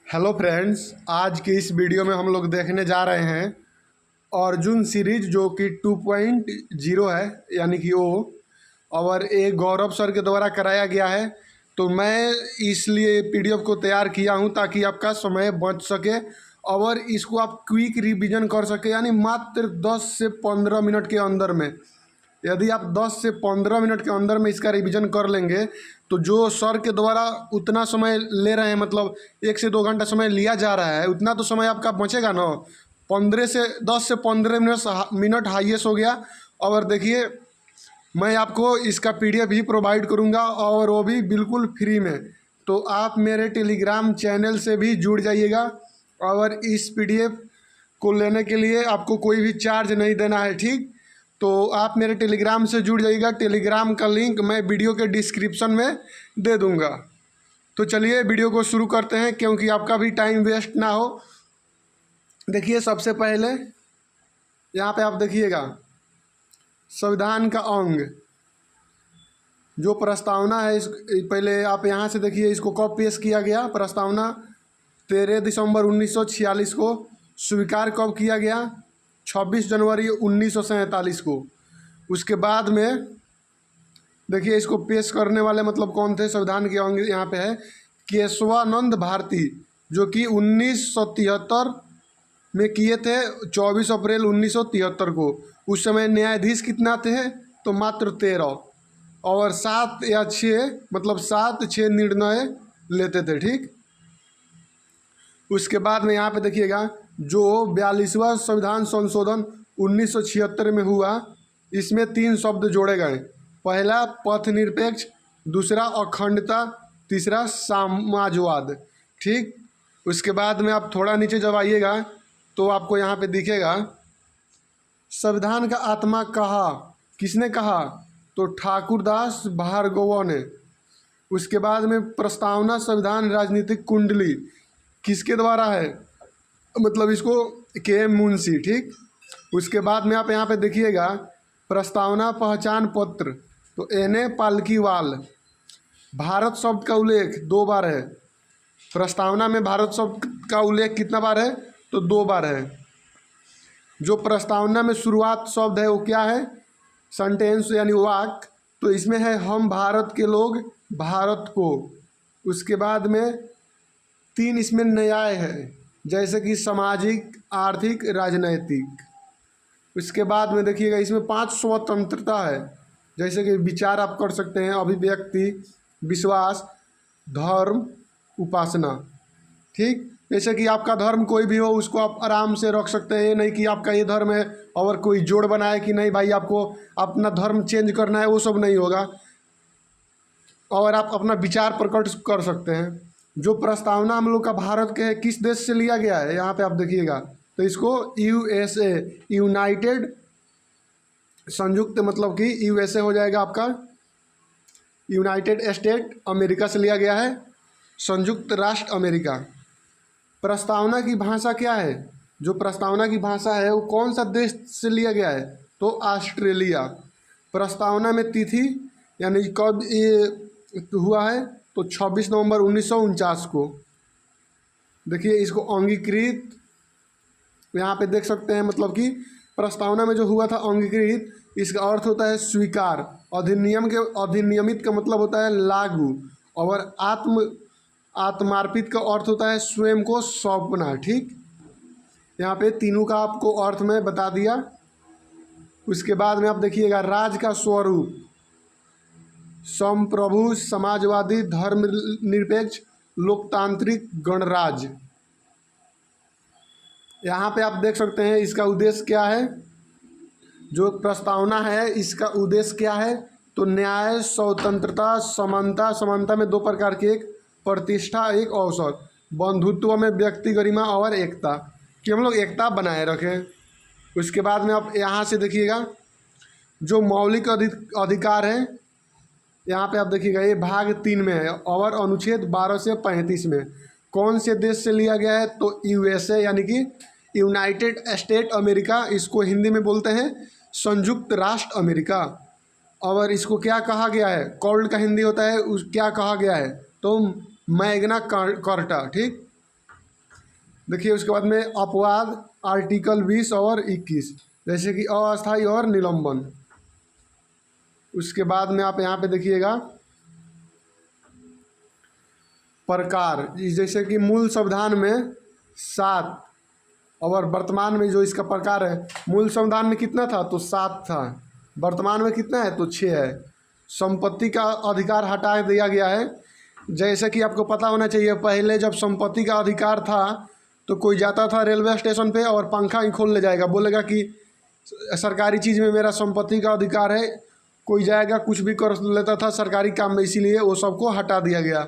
Hello friends, आज की इस वीडियो में हम लोग देखने जा रहे हैं अर्जुन सीरीज जो कि 2.0 है, यानी कि वो और ये गौरव सर के द्वारा कराया गया है। तो मैं इसलिए पीडीएफ को तैयार किया हूं ताकि आपका समय बच सके और इसको आप क्विक रिवीजन कर सके, यानी मात्र 10 से 15 मिनट के अंदर में। यदि आप 10 से 15 मिनट के अंदर में इसका रिवीजन कर लेंगे तो जो सर के द्वारा उतना समय ले रहे हैं, मतलब 1 से 2 घंटा समय लिया जा रहा है, उतना तो समय आपका बचेगा ना। 10 से 15 मिनट हाईएस्ट हो गया। और देखिए, मैं आपको इसका पीडीएफ भी प्रोवाइड करूंगा और वो भी बिल्कुल फ्री में। तो आप मेरे टेलीग्राम चैनल से भी जुड़ जाइएगा और इस पीडीएफ को लेने के लिए आपको कोई भी चार्ज नहीं देना है, ठीक। तो आप मेरे टेलीग्राम से जुड़ जाइएगा। टेलीग्राम का लिंक मैं वीडियो के डिस्क्रिप्शन में दे दूंगा। तो चलिए वीडियो को शुरू करते हैं, क्योंकि आपका भी टाइम वेस्ट ना हो। देखिए, सबसे पहले यहाँ पे आप देखिएगा संविधान का अंग जो प्रस्तावना है, इस पहले आप यहाँ से देखिए इसको कब पेश किया गया। प्रस्तावना 13 दिसंबर 1946 को। स्वीकार कब किया गया? 26 जनवरी 1947 को। उसके बाद में देखिए इसको पेश करने वाले मतलब कौन थे? संविधान के अंग यहाँ पे है केशवानंद भारती, जो कि 1973 में किए थे, 24 अप्रैल 1973 को। उस समय न्यायाधीश कितना थे? तो मात्र 13, और 7 या 6 मतलब 7-6 निर्णय लेते थे, ठीक। उसके बाद में यहाँ पे देखिएगा जो 42वां संविधान संशोधन 1976 में हुआ, इसमें 3 शब्द जोड़े गए। पहला पथ निरपेक्ष, दूसरा अखंडता, तीसरा समाजवाद, ठीक। उसके बाद में आप थोड़ा नीचे जब आइएगा तो आपको यहाँ पे दिखेगा संविधान का आत्मा कहा। किसने कहा? तो ठाकुरदास भार्गव ने। उसके बाद में प्रस्तावना संविधान राजनीतिक कुंडली किसके द्वारा है? मतलब इसको के मुंशी, ठीक। उसके बाद में आप यहाँ पे देखिएगा प्रस्तावना पहचान पत्र, तो एन पालकीवाल। भारत शब्द का उल्लेख 2 बार है। प्रस्तावना में भारत शब्द का उल्लेख कितना बार है? तो 2 बार है। जो प्रस्तावना में शुरुआत शब्द है वो क्या है? सेंटेंस यानी वाक्य, तो इसमें है हम भारत के लोग भारत को। उसके बाद में 3 इसमें न्याय है, जैसे कि सामाजिक, आर्थिक, राजनैतिक। उसके बाद में देखिएगा इसमें 5 स्वतंत्रता है, जैसे कि विचार आप कर सकते हैं, अभिव्यक्ति, विश्वास, धर्म, उपासना, ठीक। जैसे कि आपका धर्म कोई भी हो उसको आप आराम से रख सकते हैं। ये नहीं कि आपका ये धर्म है और कोई जोड़ बनाए कि नहीं भाई आपको अपना धर्म चेंज करना है, वो सब नहीं होगा। और आप अपना विचार प्रकट कर सकते हैं। जो प्रस्तावना हम लोग का भारत के किस देश से लिया गया है, यहाँ पे आप देखिएगा, तो इसको यूएसए, यूनाइटेड, संयुक्त मतलब कि यूएसए हो जाएगा आपका, यूनाइटेड स्टेट अमेरिका से लिया गया है, संयुक्त राष्ट्र अमेरिका। प्रस्तावना की भाषा क्या है? जो प्रस्तावना की भाषा है वो कौन सा देश से लिया गया है? तो ऑस्ट्रेलिया। प्रस्तावना में तिथि यानी कब ये हुआ है? तो 26 नवंबर 1949 को। देखिए इसको अंगीकृत यहाँ पे देख सकते हैं, मतलब कि प्रस्तावना में जो हुआ था अंगीकृत, इसका अर्थ होता है स्वीकार। अधिनियमित का मतलब होता है लागू, और आत्मार्पित का अर्थ होता है स्वयं को सौंपना, ठीक। यहाँ पे तीनों का आपको अर्थ में बता दिया। उसके बाद में आप देखिएगा राज का स्वरूप संप्रभु, समाजवादी, धर्मनिरपेक्ष, लोकतांत्रिक, गणराज्य। यहाँ पे आप देख सकते हैं इसका उद्देश्य क्या है। जो प्रस्तावना है इसका उद्देश्य क्या है? तो न्याय, स्वतंत्रता, समानता, समानता में 2 प्रकार की, एक प्रतिष्ठा, एक अवसर, बंधुत्व में व्यक्ति गरिमा और एकता, कि हम लोग एकता बनाए रखें। उसके बाद में आप यहाँ से देखिएगा जो मौलिक अधिकार हैं, यहाँ पे आप देखिएगा ये भाग 3 में है और अनुच्छेद 12 से 35 में। कौन से देश से लिया गया है? तो यूएसए यानी कि यूनाइटेड स्टेट अमेरिका। इसको हिंदी में बोलते हैं संयुक्त राष्ट्र अमेरिका। और इसको क्या कहा गया है? कॉल्ड का हिंदी होता है क्या कहा गया है? तो मैग्ना कार्टा, ठीक। देखिए उसके बाद में अपवाद आर्टिकल 20 और 21, जैसे कि अस्थायी और निलंबन। उसके बाद में आप यहाँ पे देखिएगा प्रकार, जैसे कि मूल संविधान में 7 और वर्तमान में जो इसका प्रकार है, मूल संविधान में कितना था तो 7 था, वर्तमान में कितना है तो 6 है। संपत्ति का अधिकार हटा दिया गया है। जैसे कि आपको पता होना चाहिए, पहले जब संपत्ति का अधिकार था तो कोई जाता था रेलवे स्टेशन पे और पंखा ही खोल ले जाएगा, बोलेगा कि सरकारी चीज़ में मेरा संपत्ति का अधिकार है, कोई जाएगा कुछ भी कर लेता था सरकारी काम में, इसीलिए वो सबको हटा दिया गया।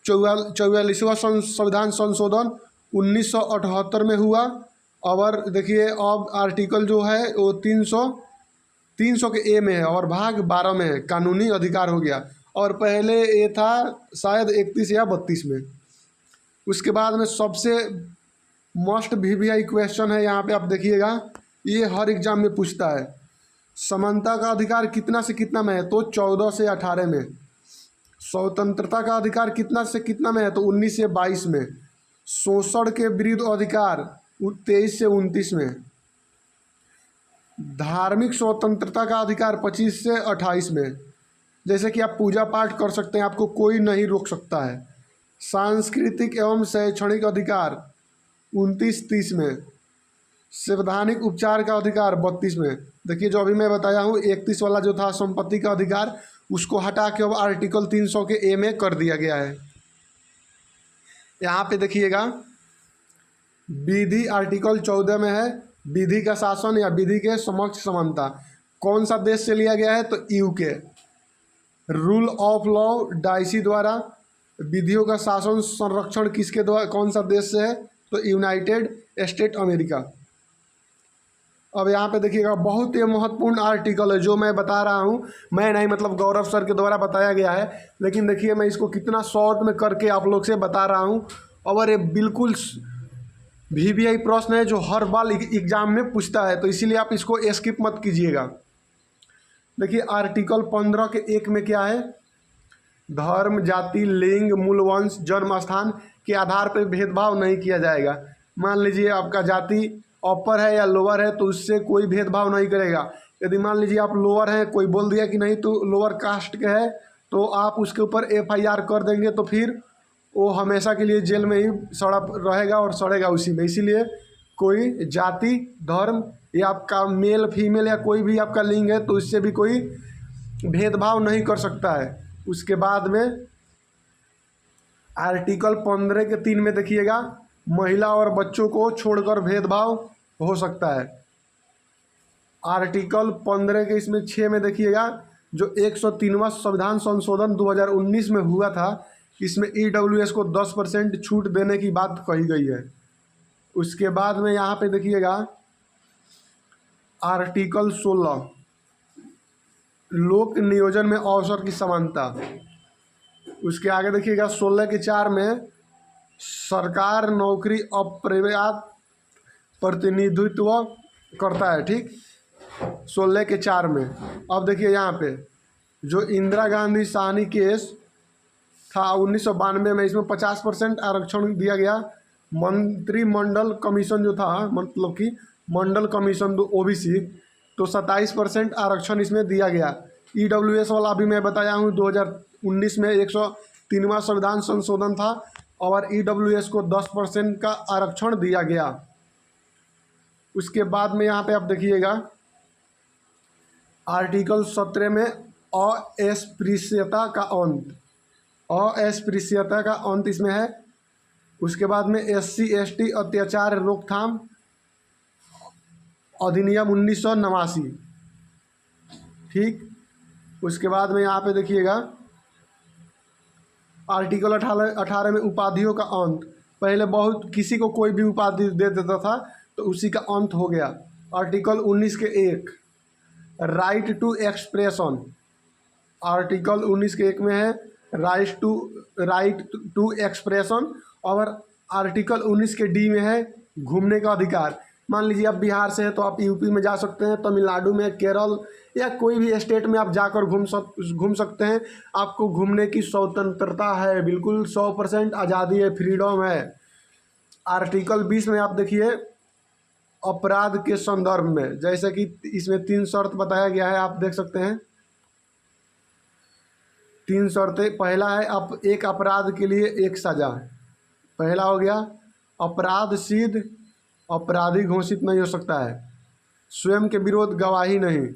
44वां संविधान संशोधन 1978 में हुआ। और देखिए अब आर्टिकल जो है वो 300 के ए में है और भाग 12 में है, कानूनी अधिकार हो गया। और पहले ये था शायद 31 या 32 में। उसके बाद में सबसे मस्ट वीवीआई क्वेश्चन है, यहाँ पे आप देखिएगा, ये हर एग्जाम में पूछता है। समानता का अधिकार कितना से कितना में है तो 14 से 18 में। स्वतंत्रता का अधिकार कितना से कितना में है तो 19 से 22 में। शोषण के विरुद्ध अधिकार 23 से 29 में। धार्मिक स्वतंत्रता का अधिकार 25 से 28 में। जैसे कि आप पूजा पाठ कर सकते हैं, आपको कोई नहीं रोक सकता है। सांस्कृतिक एवं शैक्षणिक अधिकार 29-30 में। संवैधानिक उपचार का अधिकार 32 में। देखिए जो अभी मैं बताया हूँ 31 वाला जो था संपत्ति का अधिकार, उसको हटा के अब आर्टिकल 300 के ए में कर दिया गया है। यहाँ पे देखिएगा विधि आर्टिकल 14 में है, विधि का शासन या विधि के समक्ष समानता। कौन सा देश से लिया गया है तो UK. Rule of law dicey द्वारा। विधियों का शासन संरक्षण किसके द्वारा, कौन सा देश से है तो यूनाइटेड स्टेट अमेरिका। अब यहाँ पे देखिएगा बहुत ही महत्वपूर्ण आर्टिकल है जो मैं बता रहा हूँ, मैं नहीं मतलब गौरव सर के द्वारा बताया गया है, लेकिन देखिए मैं इसको कितना शॉर्ट में करके आप लोग से बता रहा हूँ। और ये बिल्कुल वीवीआई प्रश्न है जो हर बार एग्जाम में पूछता है, तो इसीलिए आप इसको स्किप मत कीजिएगा। देखिए आर्टिकल 15 के 1 में क्या है, धर्म, जाति, लिंग, मूल वंश, जन्म स्थान के आधार पर भेदभाव नहीं किया जाएगा। मान लीजिए आपका जाति अपर है या लोअर है तो उससे कोई भेदभाव नहीं करेगा। यदि मान लीजिए आप लोअर हैं, कोई बोल दिया कि नहीं तो लोअर कास्ट के है, तो आप उसके ऊपर एफआईआर कर देंगे तो फिर वो हमेशा के लिए जेल में ही सड़ा रहेगा और सड़ेगा उसी में। इसीलिए कोई जाति, धर्म या आपका मेल फीमेल या कोई भी आपका लिंग है तो इससे भी कोई भेदभाव नहीं कर सकता है। उसके बाद में आर्टिकल 15 के 3 में देखिएगा, महिला और बच्चों को छोड़कर भेदभाव हो सकता है। आर्टिकल 15 के इसमें 6 में देखिएगा, जो 103वां संविधान संशोधन 2019 में हुआ था, इसमें ईडब्ल्यूएस को 10% छूट देने की बात कही गई है। उसके बाद में यहाँ पे देखिएगा आर्टिकल 16 लोक नियोजन में अवसर की समानता। उसके आगे देखिएगा 16 के 4 में सरकार नौकरी अपर्याप्त प्रतिनिधित्व करता है, ठीक, 16 के 4 में। अब देखिए यहाँ पे जो इंदिरा गांधी साहनी केस था 1992 में, इसमें 50% आरक्षण दिया गया। मंत्रिमंडल कमीशन जो था, मतलब कि मंडल कमीशन ओबीसी, तो 27% आरक्षण इसमें दिया गया। ईडब्ल्यूएस वाला अभी मैं बताया हूँ 2019 में 103वां संविधान संशोधन था और ईडब्ल्यूएस को 10% का आरक्षण दिया गया। उसके बाद में यहाँ पे आप देखिएगा आर्टिकल 17 में अस्पृश्यता का अंत, अस्पृश्यता का अंत इसमें है। उसके बाद में SC ST अत्याचार रोकथाम अधिनियम 1989, ठीक। उसके बाद में यहाँ पे देखिएगा आर्टिकल 18 में उपाधियों का अंत। पहले बहुत किसी को कोई भी उपाधि दे देता था तो उसी का अंत हो गया। आर्टिकल 19 के 1 राइट टू एक्सप्रेशन, आर्टिकल 19 के 1 में है राइट टू एक्सप्रेशन। और आर्टिकल 19 के D में है घूमने का अधिकार। मान लीजिए आप बिहार से हैं तो आप यूपी में जा सकते हैं, तमिलनाडु में, केरल या कोई भी स्टेट में आप जाकर घूम सकते हैं। आपको घूमने की स्वतंत्रता है, बिल्कुल 100% आज़ादी है, फ्रीडम है। आर्टिकल 20 में आप देखिए अपराध के संदर्भ में, जैसे कि इसमें 3 शर्त बताया गया है, आप देख सकते हैं 3 शर्तें। पहला है आप एक अपराध के लिए एक सजा। पहला हो गया अपराध सिद्ध अपराधी घोषित नहीं हो सकता है, स्वयं के विरोध गवाही नहीं।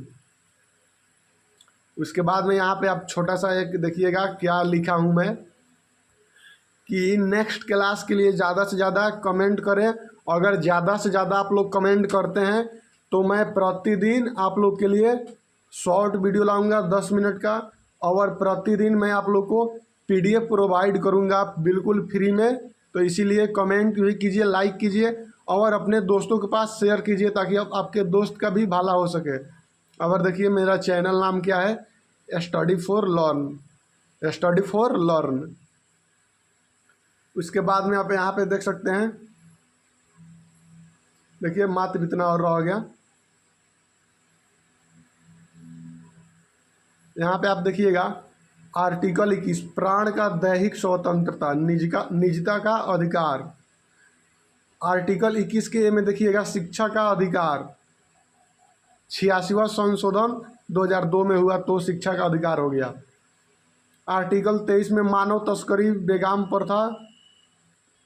उसके बाद में यहाँ पे आप छोटा सा एक देखिएगा क्या लिखा हूँ मैं, कि नेक्स्ट क्लास के लिए ज़्यादा से ज़्यादा कमेंट करें। अगर ज़्यादा से ज़्यादा आप लोग कमेंट करते हैं तो मैं प्रतिदिन आप लोग के लिए शॉर्ट वीडियो लाऊंगा 10 मिनट का, और प्रतिदिन मैं आप लोग को PDF प्रोवाइड करूंगा बिल्कुल फ्री में। तो इसीलिए कमेंट भी कीजिए, लाइक कीजिए और अपने दोस्तों के पास शेयर कीजिए ताकि आपके दोस्त का भी भला हो सके। और देखिए मेरा चैनल नाम क्या है, study for learn, study for learn. उसके बाद में आप यहाँ पे देख सकते हैं, देखिए मात्र इतना और रह गया। यहाँ पे आप देखिएगा आर्टिकल 21 प्राण का दैहिक स्वतंत्रता निजता का अधिकार। आर्टिकल 21 के ए में देखिएगा शिक्षा का अधिकार। 86वां संशोधन 2002 में हुआ तो शिक्षा का अधिकार हो गया। आर्टिकल 23 में मानव तस्करी, बेगाम प्रथा,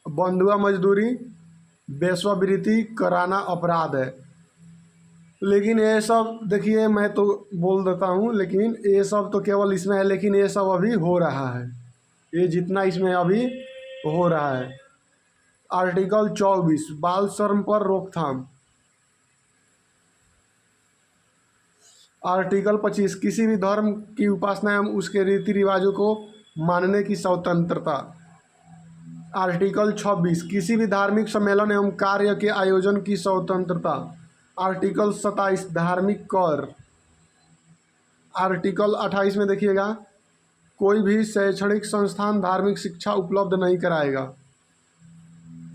बंधुआ मजदूरी, वेश्यावृत्ति कराना अपराध है। लेकिन ये सब देखिए मैं तो बोल देता हूँ, लेकिन ये सब तो केवल इसमें है, लेकिन ये सब अभी हो रहा है, ये जितना इसमें अभी हो रहा है। आर्टिकल 24 बाल श्रम पर रोकथाम। आर्टिकल 25 किसी भी धर्म की उपासना एवं उसके रीति रिवाजों को मानने की स्वतंत्रता। आर्टिकल 26 किसी भी धार्मिक सम्मेलन एवं कार्य के आयोजन की स्वतंत्रता। आर्टिकल 27 धार्मिक कर। आर्टिकल 28 में देखिएगा कोई भी शैक्षणिक संस्थान धार्मिक शिक्षा उपलब्ध नहीं कराएगा।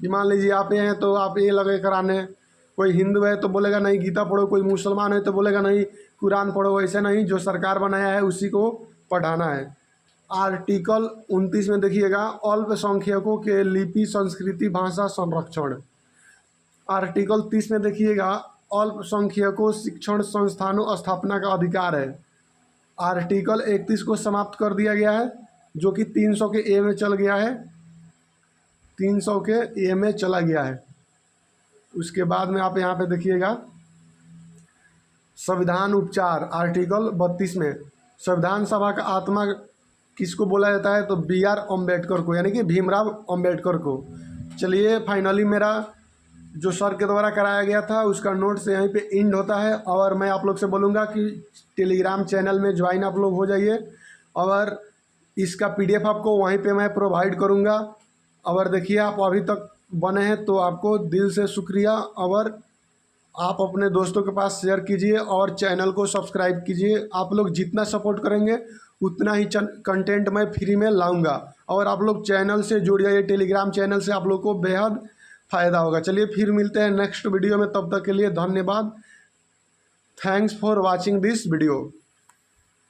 कि मान लीजिए आप ये हैं तो आप ये लगे कराने, कोई हिंदू है तो बोलेगा नहीं गीता पढ़ो, कोई मुसलमान है तो बोलेगा नहीं कुरान पढ़ो, ऐसे नहीं, जो सरकार बनाया है उसी को पढ़ाना है। आर्टिकल 29 में देखिएगा अल्पसंख्यकों के लिपि संस्कृति भाषा संरक्षण। आर्टिकल 30 में देखिएगा अल्पसंख्यकों शिक्षण संस्थानों स्थापना का अधिकार है। आर्टिकल 31 को समाप्त कर दिया गया है, जो कि 300 के ए में चल गया है, 300 के ए में चला गया है। उसके बाद में आप यहाँ पे देखिएगा संविधान उपचार। आर्टिकल 32 में संविधान सभा का आत्मा किसको बोला जाता है, तो BR अम्बेडकर को, यानी कि भीमराव अम्बेडकर को। चलिए फाइनली मेरा जो सर के द्वारा कराया गया था उसका नोट्स यहीं पे एंड होता है, और मैं आप लोग से बोलूँगा कि टेलीग्राम चैनल में ज्वाइन आप लोग हो जाइए, और इसका PDF आपको वहीं पे मैं प्रोवाइड करूँगा। और देखिए आप अभी तक बने हैं तो आपको दिल से शुक्रिया, और आप अपने दोस्तों के पास शेयर कीजिए और चैनल को सब्सक्राइब कीजिए। आप लोग जितना सपोर्ट करेंगे उतना ही कंटेंट मैं फ्री में लाऊंगा, और आप लोग चैनल से जुड़ जाइए, टेलीग्राम चैनल से आप लोग को बेहद फ़ायदा होगा। चलिए फिर मिलते हैं नेक्स्ट वीडियो में, तब तक के लिए धन्यवाद। Thanks for watching this video.